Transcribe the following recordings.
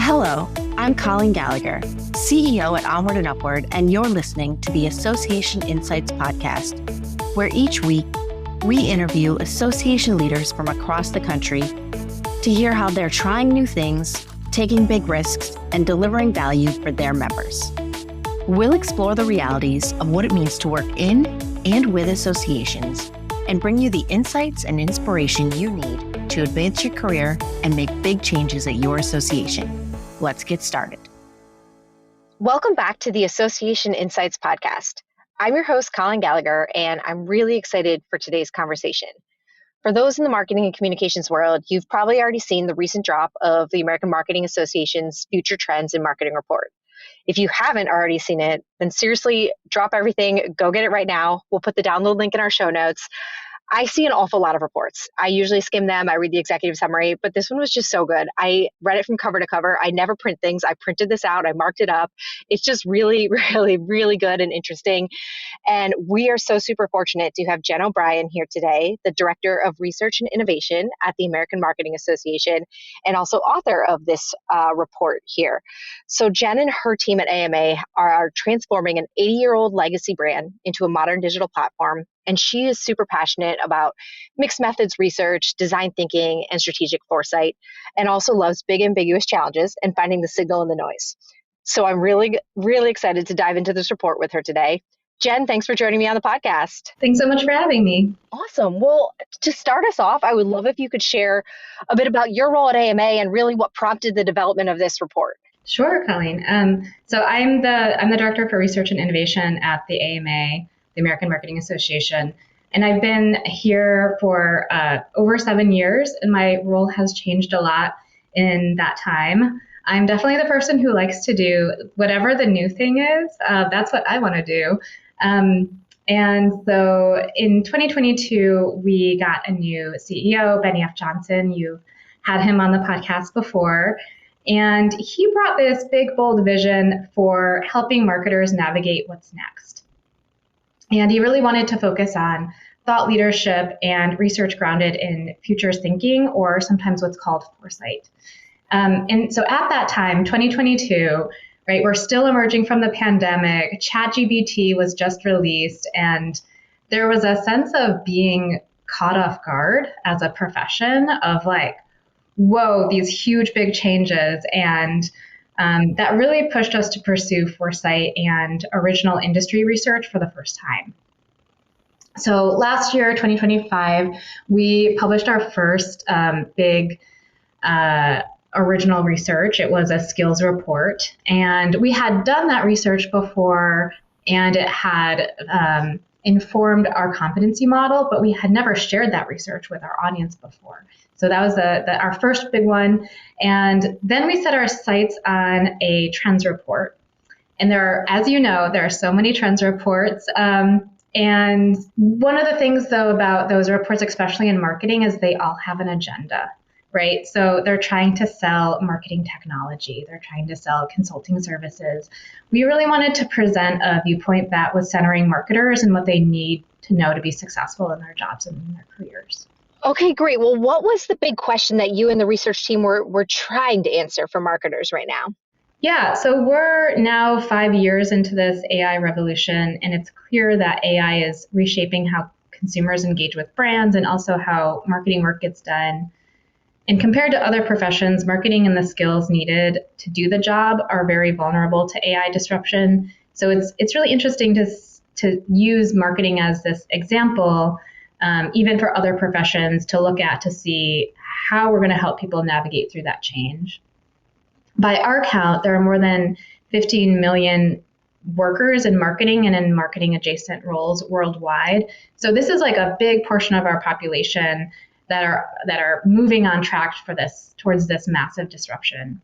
Hello, I'm Colleen Gallagher, CEO at Onward and Upward, and you're listening to the Association Insights podcast, where each week we interview association leaders from across the country to hear how they're trying new things, taking big risks, and delivering value for their members. We'll explore the realities of what it means to work in and with associations and bring you the insights and inspiration you need to advance your career and make big changes at your association. Let's get started. Welcome back to the Association Insights podcast. I'm your host, Colleen Gallagher, and I'm really excited for today's conversation. For those in the marketing and communications world, you've probably already seen the recent drop of the American Marketing Association's Future Trends in Marketing report. If you haven't already seen it, then seriously, drop everything, go get it right now. We'll put the download link in our show notes. I see an awful lot of reports. I usually skim them. I read the executive summary, but this one was just so good. I read it from cover to cover. I never print things. I printed this out. I marked it up. It's just really, really, really good and interesting. And we are so super fortunate to have Jen O'Brien here today, the Director of Research and Innovation at the American Marketing Association, and also author of this report here. So Jen and her team at AMA are transforming an 80-year-old legacy brand into a modern digital platform. And she is super passionate about mixed methods research, design thinking, and strategic foresight, and also loves big ambiguous challenges and finding the signal in the noise. So I'm really, really excited to dive into this report with her today. Jen, thanks for joining me on the podcast. Thanks so much for having me. Awesome. Well, to start us off, I would love if you could share a bit about your role at AMA and really what prompted the development of this report. Sure, Colleen. So I'm the Director for Research and Innovation at the AMA, the American Marketing Association. And I've been here for over 7 years, and my role has changed a lot in that time. I'm definitely the person who likes to do whatever the new thing is. That's what I want to do. And so in 2022, we got a new CEO, Benny F. Johnson. You've had him on the podcast before. And he brought this big, bold vision for helping marketers navigate what's next. And he really wanted to focus on thought leadership and research grounded in futures thinking, or sometimes what's called foresight. And so at that time, 2022, right, we're still emerging from the pandemic. ChatGPT was just released, and there was a sense of being caught off guard as a profession of like, whoa, these huge, big changes. And that really pushed us to pursue foresight and original industry research for the first time. So last year, 2025, we published our first big original research. It was a skills report. And we had done that research before, and it had informed our competency model, but we had never shared that research with our audience before. So that was our first big one. And then we set our sights on a trends report. And as you know, there are so many trends reports. And one of the things, though, about those reports, especially in marketing, is they all have an agenda, right? So they're trying to sell marketing technology. They're trying to sell consulting services. We really wanted to present a viewpoint that was centering marketers and what they need to know to be successful in their jobs and in their careers. Okay, great. Well, what was the big question that you and the research team were trying to answer for marketers right now? Yeah, so we're now 5 years into this AI revolution, and it's clear that AI is reshaping how consumers engage with brands and also how marketing work gets done. And compared to other professions, marketing and the skills needed to do the job are very vulnerable to AI disruption. So it's really interesting to use marketing as this example, even for other professions, to look at to see how we're going to help people navigate through that change. By our count, there are more than 15 million workers in marketing and in marketing adjacent roles worldwide. So this is like a big portion of our population that are moving on track towards this massive disruption.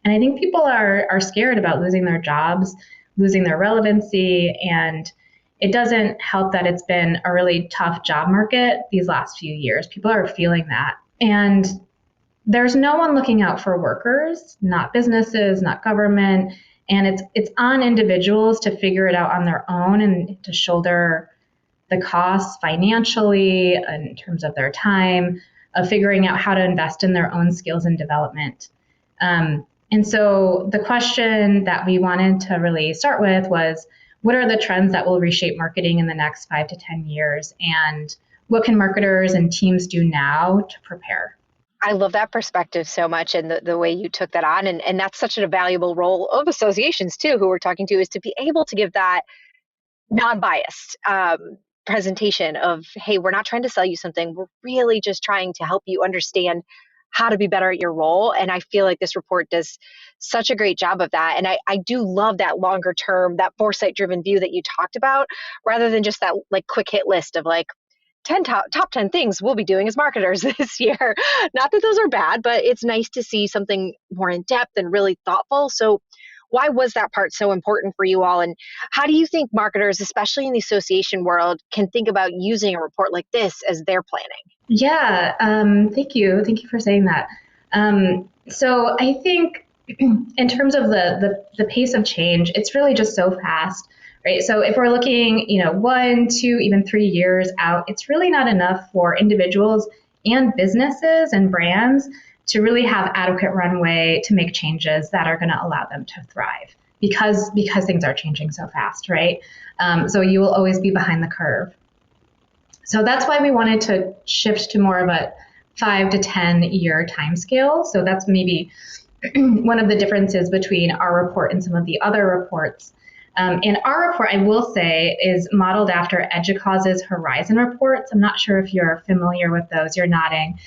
And I think people are scared about losing their jobs, losing their relevancy, and it doesn't help that it's been a really tough job market these last few years. People are feeling that. And there's no one looking out for workers, not businesses, not government. And it's on individuals to figure it out on their own and to shoulder the costs financially in terms of their time, of figuring out how to invest in their own skills and development. And so the question that we wanted to really start with was, what are the trends that will reshape marketing in the next 5 to 10 years? And what can marketers and teams do now to prepare? I love that perspective so much, and the way you took that on. And that's such a valuable role of associations too, who we're talking to, is to be able to give that non-biased presentation of, hey, we're not trying to sell you something. We're really just trying to help you understand how to be better at your role. And I feel like this report does such a great job of that. And I do love that longer term, that foresight-driven view that you talked about, rather than just that like quick hit list of like 10 top 10 things we'll be doing as marketers this year. Not that those are bad, but it's nice to see something more in depth and really thoughtful. So why was that part so important for you all? And how do you think marketers, especially in the association world, can think about using a report like this as they're planning? Yeah, thank you. Thank you for saying that. So I think in terms of the pace of change, it's really just so fast, right? So if we're looking, 1, 2, even 3 years out, it's really not enough for individuals and businesses and brands to really have adequate runway to make changes that are going to allow them to thrive, because things are changing so fast, right? So you will always be behind the curve. So that's why we wanted to shift to more of a 5 to 10 year timescale. So that's maybe one of the differences between our report and some of the other reports. And our report, I will say, is modeled after EDUCAUSE's Horizon reports. I'm not sure if you're familiar with those. You're nodding.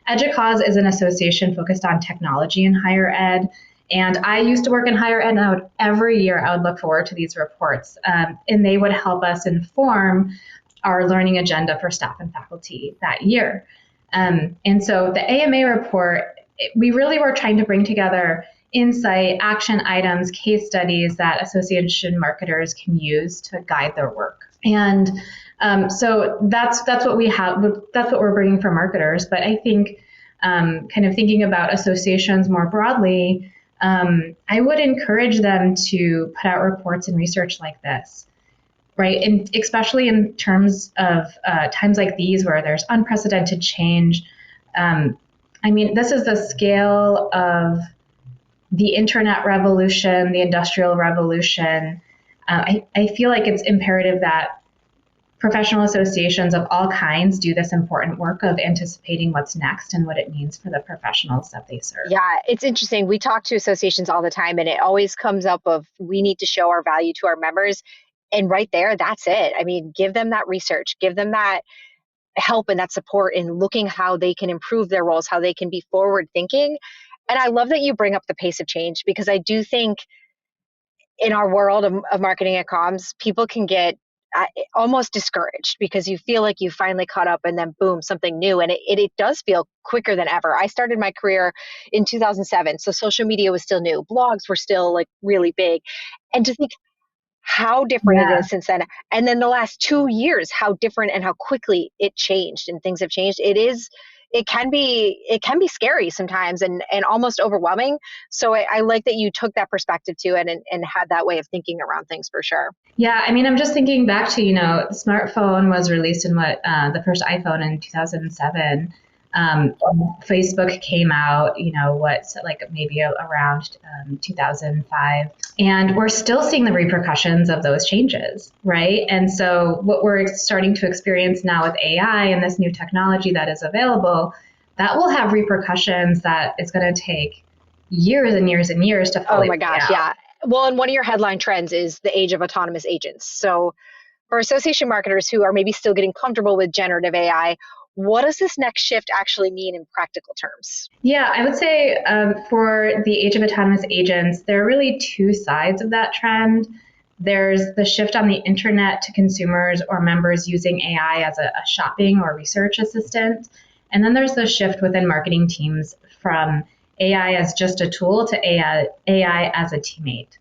EDUCAUSE is an association focused on technology in higher ed. And I used to work in higher ed, and every year I would look forward to these reports. And they would help us inform our learning agenda for staff and faculty that year. And so the AMA report, we really were trying to bring together insight, action items, case studies that association marketers can use to guide their work. And so that's what we have. That's what we're bringing for marketers. But I think kind of thinking about associations more broadly, I would encourage them to put out reports and research like this. Right, and especially in terms of times like these where there's unprecedented change. This is the scale of the internet revolution, the industrial revolution. I feel like it's imperative that professional associations of all kinds do this important work of anticipating what's next and what it means for the professionals that they serve. Yeah, it's interesting. We talk to associations all the time, and it always comes up of, we need to show our value to our members. And right there, that's it. I mean, give them that research, give them that help and that support in looking how they can improve their roles, how they can be forward thinking. And I love that you bring up the pace of change, because I do think in our world of marketing and comms, people can get almost discouraged because you feel like you finally caught up, and then boom, something new. And it does feel quicker than ever. I started my career in 2007, so social media was still new. Blogs were still like really big. And to think how different it is since then. And then the last 2 years, how different and how quickly it changed and things have changed. It can be scary sometimes and almost overwhelming. So I like that you took that perspective to it and had that way of thinking around things for sure. Yeah, I'm just thinking back to, the smartphone was released in the first iPhone in 2007. Facebook came out, maybe around 2005. And we're still seeing the repercussions of those changes, right? And so what we're starting to experience now with AI and this new technology that is available, that will have repercussions that it's going to take years and years and years to fully. Oh my gosh, yeah. Well, and one of your headline trends is the age of autonomous agents. So for association marketers who are maybe still getting comfortable with generative AI, what does this next shift actually mean in practical terms? Yeah, I would say for the age of autonomous agents, there are really two sides of that trend. There's the shift on the internet to consumers or members using AI as a shopping or research assistant. And then there's the shift within marketing teams from AI as just a tool to AI as a teammate.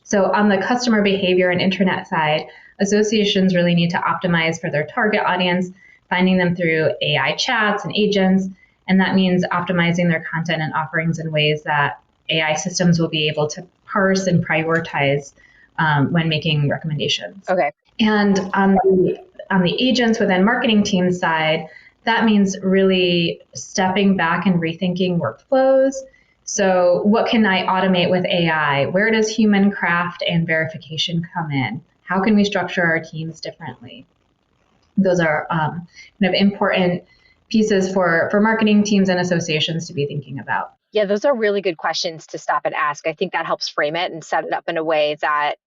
So on the customer behavior and internet side, associations really need to optimize for their target audience, finding them through AI chats and agents. And that means optimizing their content and offerings in ways that AI systems will be able to parse and prioritize when making recommendations. Okay. And on the agents within marketing teams side, that means really stepping back and rethinking workflows. So what can I automate with AI? Where does human craft and verification come in? How can we structure our teams differently? Those are kind of important pieces for marketing teams and associations to be thinking about. Yeah, those are really good questions to stop and ask. I think that helps frame it and set it up in a way that,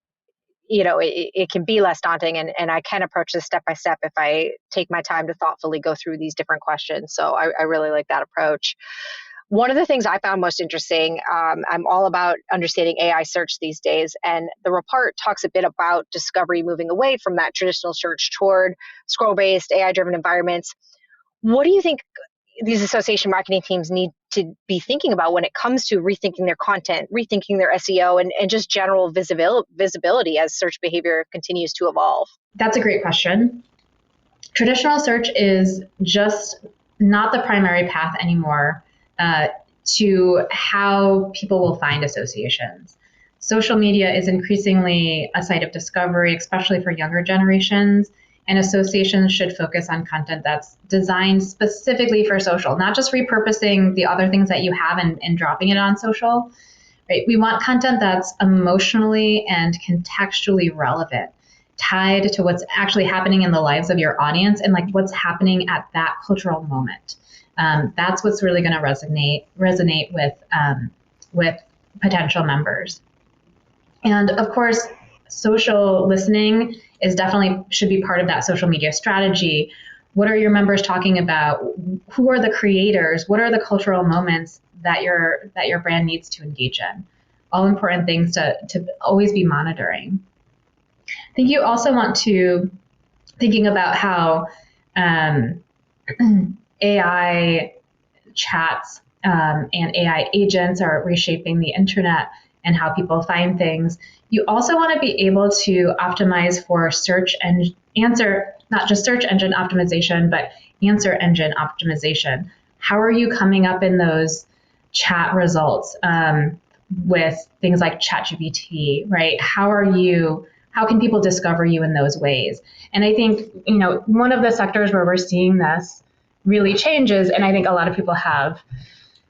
it can be less daunting, and I can approach this step by step if I take my time to thoughtfully go through these different questions. So I really like that approach. One of the things I found most interesting, I'm all about understanding AI search these days, and the report talks a bit about discovery moving away from that traditional search toward scroll-based, AI-driven environments. What do you think these association marketing teams need to be thinking about when it comes to rethinking their content, rethinking their SEO, and just general visibility as search behavior continues to evolve? That's a great question. Traditional search is just not the primary path anymore to how people will find associations. Social media is increasingly a site of discovery, especially for younger generations, and associations should focus on content that's designed specifically for social, not just repurposing the other things that you have and dropping it on social. Right? We want content that's emotionally and contextually relevant, tied to what's actually happening in the lives of your audience and like what's happening at that cultural moment. That's what's really going to resonate with potential members. And of course, social listening is definitely should be part of that social media strategy. What are your members talking about? Who are the creators? What are the cultural moments that your brand needs to engage in? All important things to always be monitoring. I think you also want to thinking about how AI chats and AI agents are reshaping the internet and how people find things. You also want to be able to optimize for search and answer, not just search engine optimization, but answer engine optimization. How are you coming up in those chat results with things like ChatGPT, right? How can people discover you in those ways? And I think, one of the sectors where we're seeing this really changes, and I think a lot of people have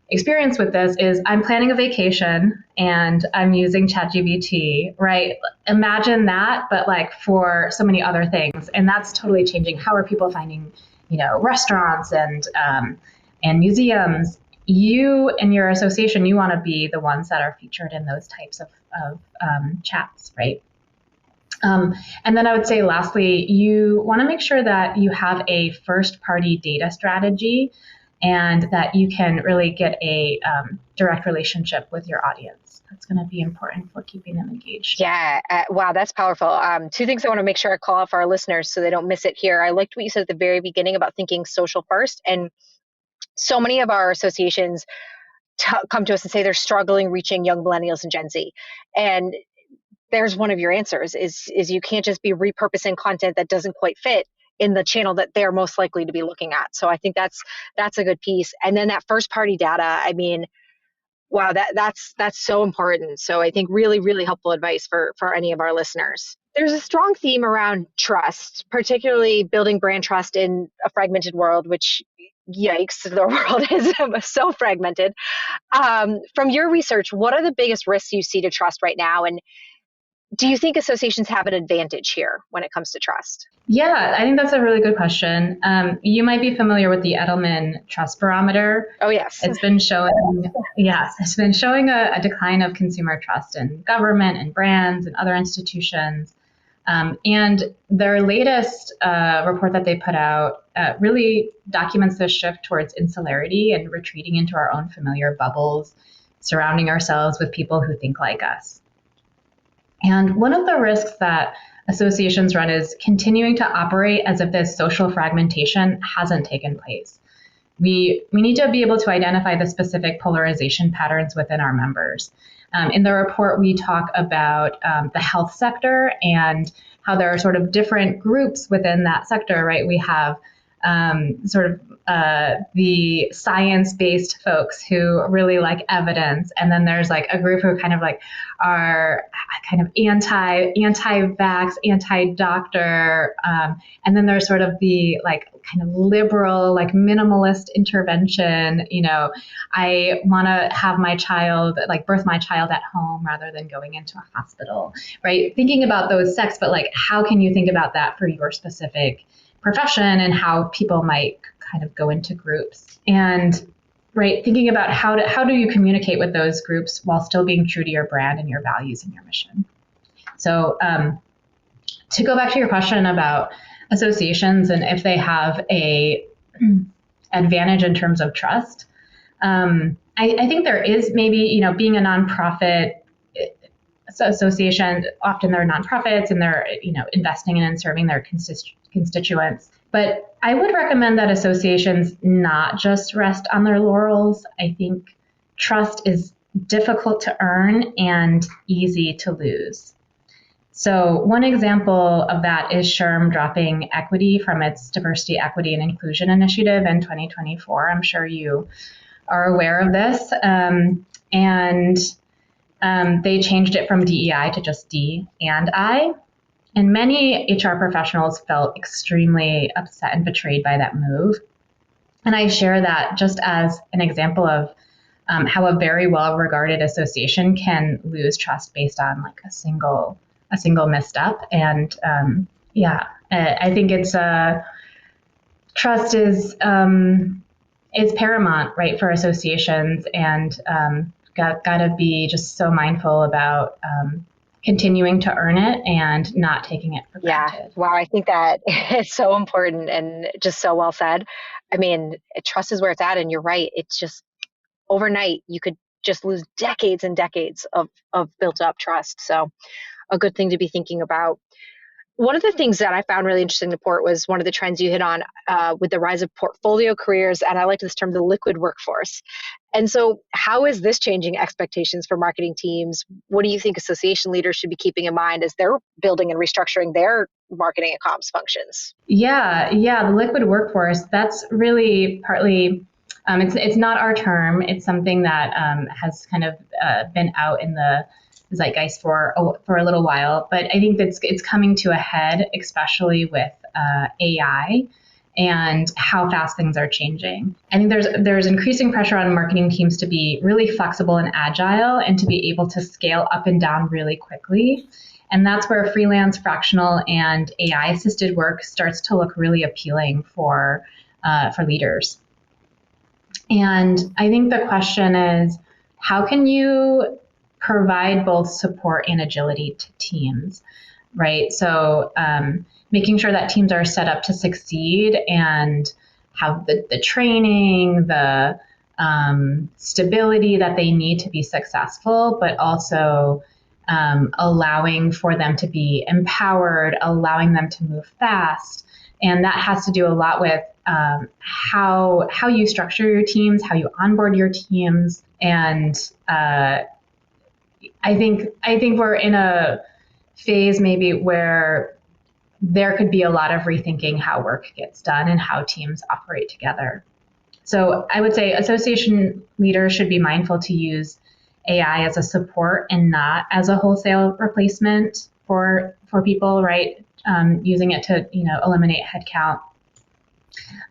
experience with this, is I'm planning a vacation and I'm using ChatGPT, right? Imagine that, but like for so many other things. And that's totally changing. How are people finding, restaurants and museums? You and your association, you want to be the ones that are featured in those types of chats, right? And then I would say, lastly, you want to make sure that you have a first-party data strategy and that you can really get a direct relationship with your audience. That's going to be important for keeping them engaged. Yeah, wow, that's powerful. Two things I want to make sure I call out for our listeners so they don't miss it here. I liked what you said at the very beginning about thinking social first. And so many of our associations come to us and say they're struggling reaching young millennials and Gen Z. And there's one of your answers is you can't just be repurposing content that doesn't quite fit in the channel that they're most likely to be looking at. So I think that's a good piece. And then that first party data, I mean, wow, that's so important. So I think really, really helpful advice for any of our listeners. There's a strong theme around trust, particularly building brand trust in a fragmented world, which, yikes, the world is so fragmented. From your research, what are the biggest risks you see to trust right now? And do you think associations have an advantage here when it comes to trust? Yeah, I think that's a really good question. You might be familiar with the Edelman Trust Barometer. Oh, yes. It's been showing a decline of consumer trust in government and brands and other institutions. And their latest report that they put out really documents this shift towards insularity and retreating into our own familiar bubbles, surrounding ourselves with people who think like us. And one of the risks that associations run is continuing to operate as if this social fragmentation hasn't taken place. We need to be able to identify the specific polarization patterns within our members. In the report, we talk about the health sector and how there are sort of different groups within that sector, right? We have sort of the science-based folks who really like evidence, and then there's like a group who kind of like are kind of anti-vax, anti-doctor, and then there's sort of the like kind of liberal, like minimalist intervention. I want to have my child, like birth my child at home rather than going into a hospital, right? Thinking about those sects, but like how can you think about that for your specific profession and how people might kind of go into groups, and right, thinking about how do you communicate with those groups while still being true to your brand and your values and your mission. So to go back to your question about associations and if they have a advantage in terms of trust, I think there is maybe, being a nonprofit association, often they're nonprofits and they're, investing in and serving their constituents. But I would recommend that associations not just rest on their laurels. I think trust is difficult to earn and easy to lose. So one example of that is SHRM dropping equity from its Diversity, Equity, and Inclusion initiative in 2024. I'm sure you are aware of this. And they changed it from DEI to just D and I. And many HR professionals felt extremely upset and betrayed by that move. And I share that just as an example of how a very well-regarded association can lose trust based on like a single misstep. And I think it's trust is paramount, right, for associations, and got to be just so mindful about continuing to earn it and not taking it for granted. Yeah. Wow. I think that is so important and just so well said. I mean, trust is where it's at. And you're right. It's just overnight, you could just lose decades and decades of built up trust. So a good thing to be thinking about. One of the things that I found really interesting in the report was one of the trends you hit on with the rise of portfolio careers. And I like this term, the liquid workforce. And so how is this changing expectations for marketing teams? What do you think association leaders should be keeping in mind as they're building and restructuring their marketing and comms functions? Yeah, the liquid workforce, that's really partly, it's not our term. It's something that has kind of been out in the zeitgeist for a little while, but I think it's coming to a head, especially with AI and how fast things are changing. I think there's increasing pressure on marketing teams to be really flexible and agile and to be able to scale up and down really quickly. And that's where freelance, fractional, and AI assisted work starts to look really appealing for leaders. And I think the question is, how can you provide both support and agility to teams, right? So making sure that teams are set up to succeed and have the training, the stability that they need to be successful, but also allowing for them to be empowered, allowing them to move fast. And that has to do a lot with how you structure your teams, how you onboard your teams. And I think we're in a phase maybe where there could be a lot of rethinking how work gets done and how teams operate together. So I would say association leaders should be mindful to use AI as a support and not as a wholesale replacement for people, right? Using it to eliminate headcount.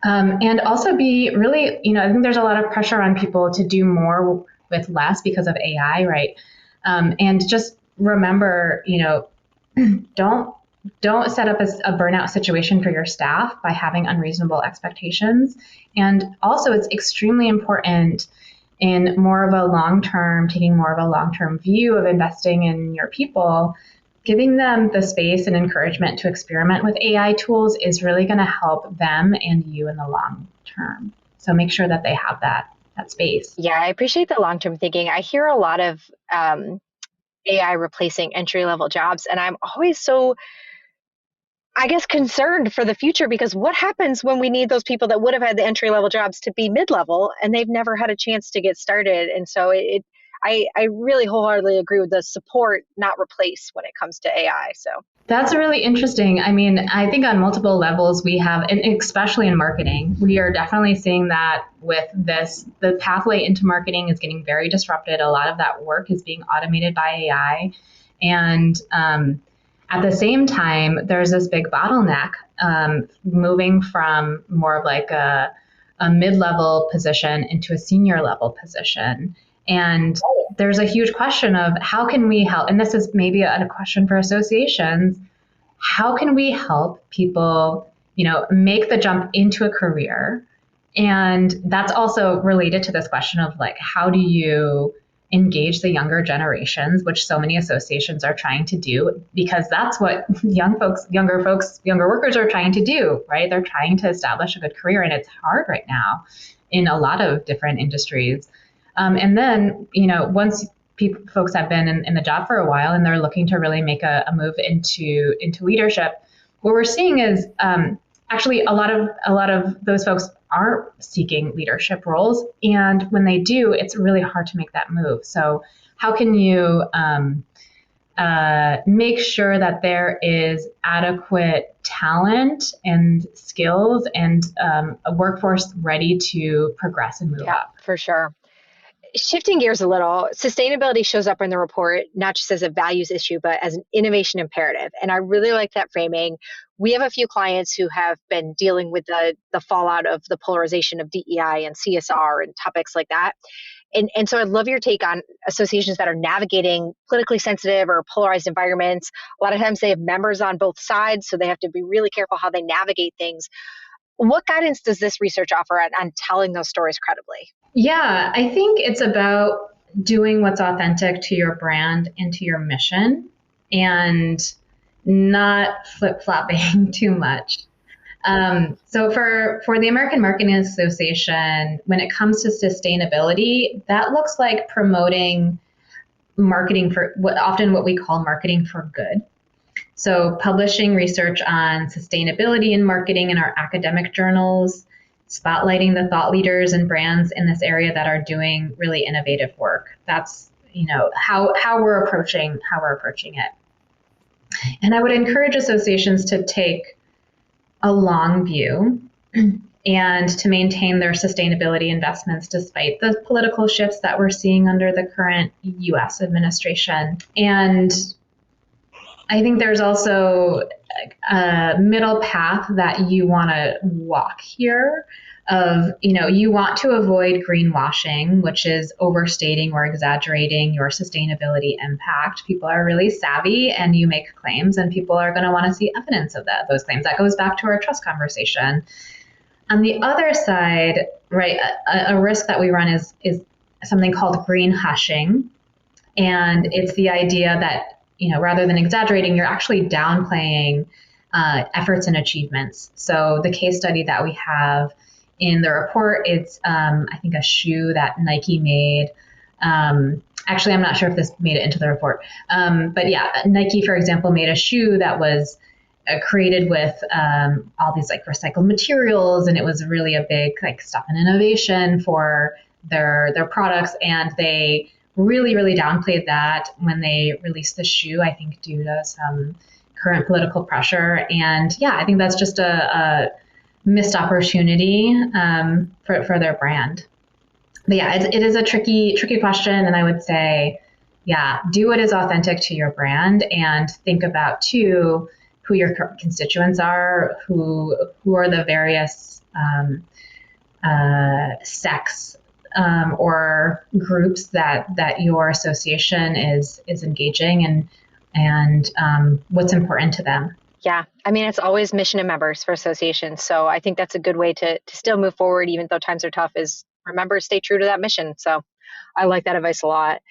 And also be really, I think there's a lot of pressure on people to do more with less because of AI, right? And just remember, don't set up a burnout situation for your staff by having unreasonable expectations. And also, it's extremely important in taking more of a long-term view of investing in your people. Giving them the space and encouragement to experiment with AI tools is really going to help them and you in the long term. So make sure that they have that space. Yeah, I appreciate the long-term thinking. I hear a lot of AI replacing entry-level jobs, and I'm always so, I guess, concerned for the future, because what happens when we need those people that would have had the entry-level jobs to be mid-level and they've never had a chance to get started? And so I really wholeheartedly agree with the support, not replace, when it comes to AI. So That's really interesting. I mean, I think on multiple levels we have, and especially in marketing, we are definitely seeing that with this. The pathway into marketing is getting very disrupted. A lot of that work is being automated by AI. And at the same time, there's this big bottleneck moving from more of like a mid-level position into a senior level position. And there's a huge question of how can we help? And this is maybe a question for associations. How can we help people, make the jump into a career? And that's also related to this question of like, how do you engage the younger generations, which so many associations are trying to do, because that's what younger workers are trying to do, right? They're trying to establish a good career, and it's hard right now in a lot of different industries. And then, once folks have been in the job for a while and they're looking to really make a move into leadership, what we're seeing is actually a lot of those folks aren't seeking leadership roles, and when they do, it's really hard to make that move. So how can you make sure that there is adequate talent and skills and a workforce ready to progress and move up? For sure. Shifting gears a little, sustainability shows up in the report not just as a values issue, but as an innovation imperative. And I really like that framing. We have a few clients who have been dealing with the fallout of the polarization of DEI and CSR and topics like that. And so I'd love your take on associations that are navigating politically sensitive or polarized environments. A lot of times they have members on both sides, so they have to be really careful how they navigate things. What guidance does this research offer on telling those stories credibly? Yeah, I think it's about doing what's authentic to your brand and to your mission and not flip-flopping too much. So for the American Marketing Association, when it comes to sustainability, that looks like promoting marketing for what we call marketing for good. So publishing research on sustainability in marketing in our academic journals, spotlighting the thought leaders and brands in this area that are doing really innovative work. That's how we're approaching it. And I would encourage associations to take a long view and to maintain their sustainability investments despite the political shifts that we're seeing under the current U.S. administration. And I think there's also a middle path that you want to walk here of, you want to avoid greenwashing, which is overstating or exaggerating your sustainability impact. People are really savvy and you make claims and people are going to want to see evidence of those claims. That goes back to our trust conversation. On the other side, right, a risk that we run is something called green hushing. And it's the idea that, rather than exaggerating, you're actually downplaying efforts and achievements. So the case study that we have in the report, it's, I think, a shoe that Nike made. Actually, I'm not sure if this made it into the report. But yeah, Nike, for example, made a shoe that was created with all these like recycled materials, and it was really a big like step in innovation for their products, and they really downplayed that when they released the shoe, I think due to some current political pressure. And yeah, I think that's just a missed opportunity for their brand. But yeah, it is a tricky question, and I would say, yeah, do what is authentic to your brand, and think about too who your constituents are, who are the various sects or groups that your association is engaging, and what's important to them. Yeah, I mean, it's always mission and members for associations. So I think that's a good way to still move forward, even though times are tough, is remember, stay true to that mission. So I like that advice a lot.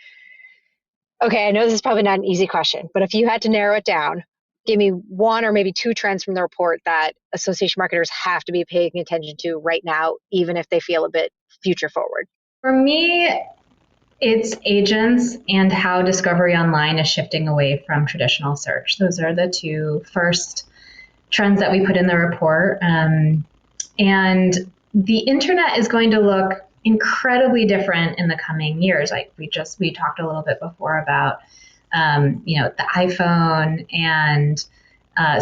Okay, I know this is probably not an easy question, but if you had to narrow it down, give me one or maybe two trends from the report that association marketers have to be paying attention to right now, even if they feel a bit future forward. For me, it's agents and how discovery online is shifting away from traditional search. Those are the two first trends that we put in the report. And the internet is going to look incredibly different in the coming years. Like we talked a little bit before about, the iPhone and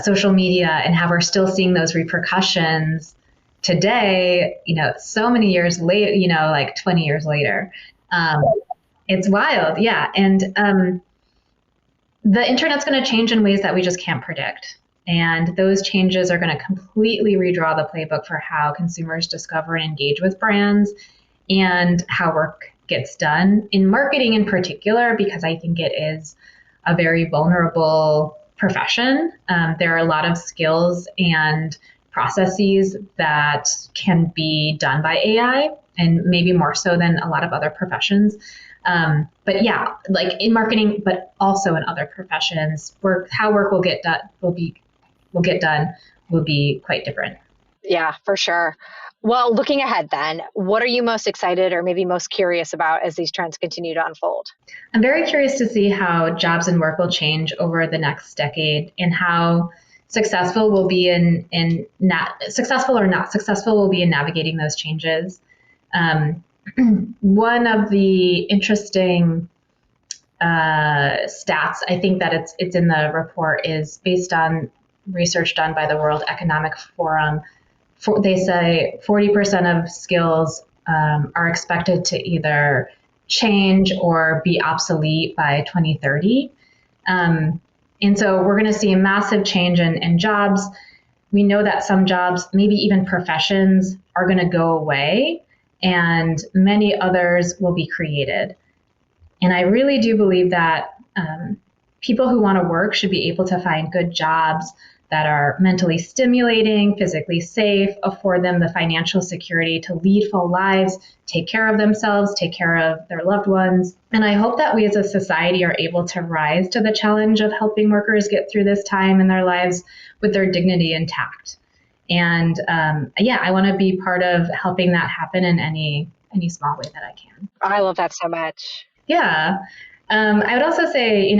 social media, and how we're still seeing those repercussions today, so many years later, like 20 years later. It's wild. Yeah. And the internet's going to change in ways that we just can't predict. And those changes are going to completely redraw the playbook for how consumers discover and engage with brands and how work gets done in marketing in particular, because I think it is a very vulnerable profession. There are a lot of skills and processes that can be done by AI, and maybe more so than a lot of other professions. But yeah, like in marketing, but also in other professions, how work will get done will be quite different. Yeah, for sure. Well, looking ahead then, what are you most excited or maybe most curious about as these trends continue to unfold? I'm very curious to see how jobs and work will change over the next decade, and how successful we'll be in not successful or not successful we'll be in navigating those changes. One of the interesting stats, I think that it's in the report, is based on research done by the World Economic Forum. They say 40% of skills are expected to either change or be obsolete by 2030. And so we're going to see a massive change in jobs. We know that some jobs, maybe even professions, are going to go away, and many others will be created. And I really do believe that people who want to work should be able to find good jobs that are mentally stimulating, physically safe, afford them the financial security to lead full lives, take care of themselves, take care of their loved ones. And I hope that we as a society are able to rise to the challenge of helping workers get through this time in their lives with their dignity intact. And I want to be part of helping that happen in any small way that I can. I love that so much. Yeah. I would also say,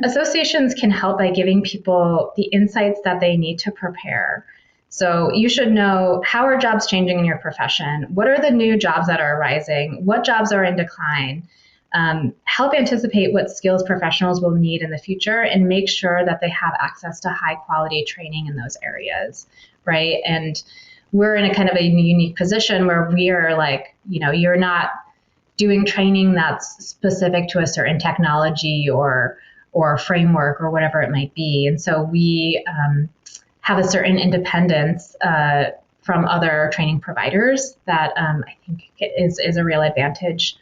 associations can help by giving people the insights that they need to prepare. So you should know, how are jobs changing in your profession? What are the new jobs that are arising? What jobs are in decline? Help anticipate what skills professionals will need in the future, and make sure that they have access to high quality training in those areas, right? And we're in a kind of a unique position where we are like, you're not doing training that's specific to a certain technology or framework or whatever it might be. And so we have a certain independence from other training providers that I think is a real advantage.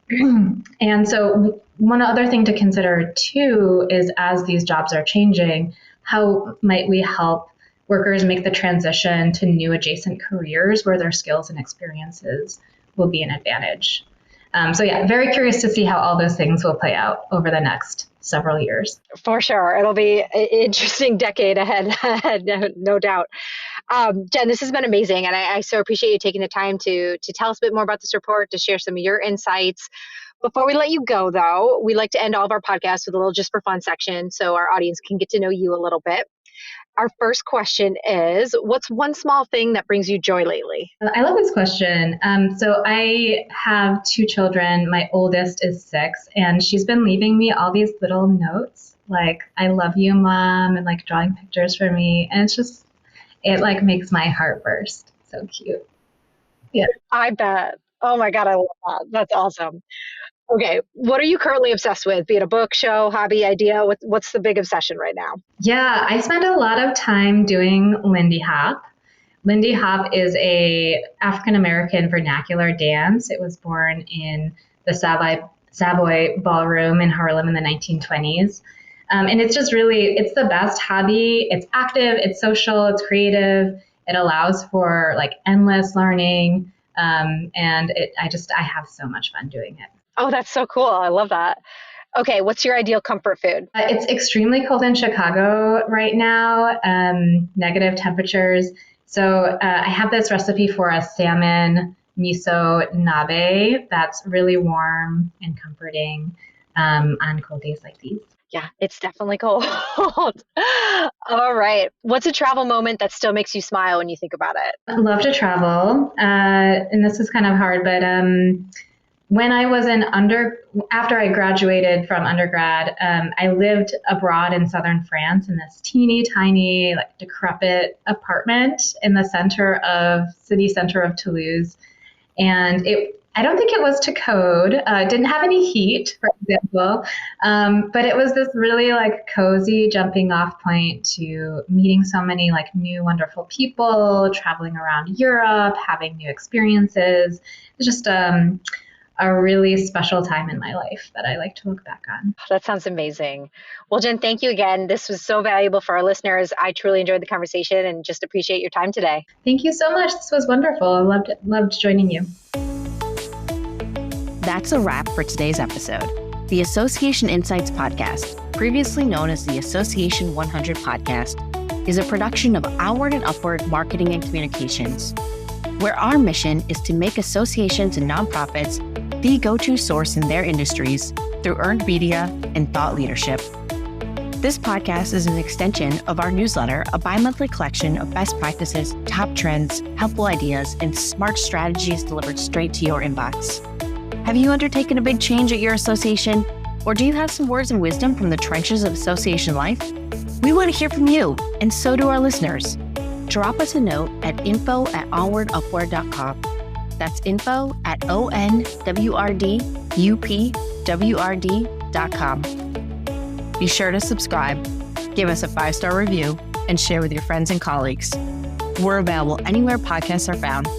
And so one other thing to consider too is, as these jobs are changing, how might we help workers make the transition to new adjacent careers where their skills and experiences will be an advantage. Very curious to see how all those things will play out over the next several years. For sure. It'll be an interesting decade ahead, no doubt. Jen, this has been amazing. And I so appreciate you taking the time to tell us a bit more about this report, to share some of your insights. Before we let you go, though, we like to end all of our podcasts with a little just for fun section so our audience can get to know you a little bit. Our first question is, what's one small thing that brings you joy lately? I love this question. So I have 2 children. My oldest is 6, and she's been leaving me all these little notes, like, I love you, Mom, and like drawing pictures for me. And it like makes my heart burst. So cute. Yeah. I bet. Oh my God, I love that. That's awesome. Okay, what are you currently obsessed with? Be it a book, show, hobby, idea? What's the big obsession right now? Yeah, I spend a lot of time doing Lindy Hop. Lindy Hop is a African-American vernacular dance. It was born in the Savoy Ballroom in Harlem in the 1920s. And it's just it's the best hobby. It's active, it's social, it's creative. It allows for like endless learning. And I have so much fun doing it. Oh, that's so cool. I love that. Okay, what's your ideal comfort food? It's extremely cold in Chicago right now, negative temperatures. So I have this recipe for a salmon miso nabe that's really warm and comforting on cold days like these. Yeah, it's definitely cold. All right. What's a travel moment that still makes you smile when you think about it? I love to travel. And this is kind of hard, but when I was after I graduated from undergrad, I lived abroad in southern France in this teeny tiny, like decrepit apartment in the city center of Toulouse. And I don't think it was to code. It didn't have any heat, for example. But it was this really like cozy jumping off point to meeting so many like new wonderful people, traveling around Europe, having new experiences. It's just a really special time in my life that I like to look back on. That sounds amazing. Well, Jen, thank you again. This was so valuable for our listeners. I truly enjoyed the conversation and just appreciate your time today. Thank you so much. This was wonderful. I loved joining you. That's a wrap for today's episode. The Association Insights podcast, previously known as the Association 100 podcast, is a production of Onward and Upward Marketing and Communications, where our mission is to make associations and nonprofits the go-to source in their industries through earned media and thought leadership. This podcast is an extension of our newsletter, a bi-monthly collection of best practices, top trends, helpful ideas, and smart strategies delivered straight to your inbox. Have you undertaken a big change at your association? Or do you have some words of wisdom from the trenches of association life? We want to hear from you, and so do our listeners. Drop us a note at info@onwardupward.com. That's info@onwardupward.com. Be sure to subscribe, give us a 5-star review, and share with your friends and colleagues. We're available anywhere podcasts are found.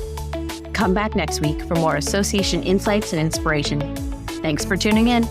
Come back next week for more association insights and inspiration. Thanks for tuning in.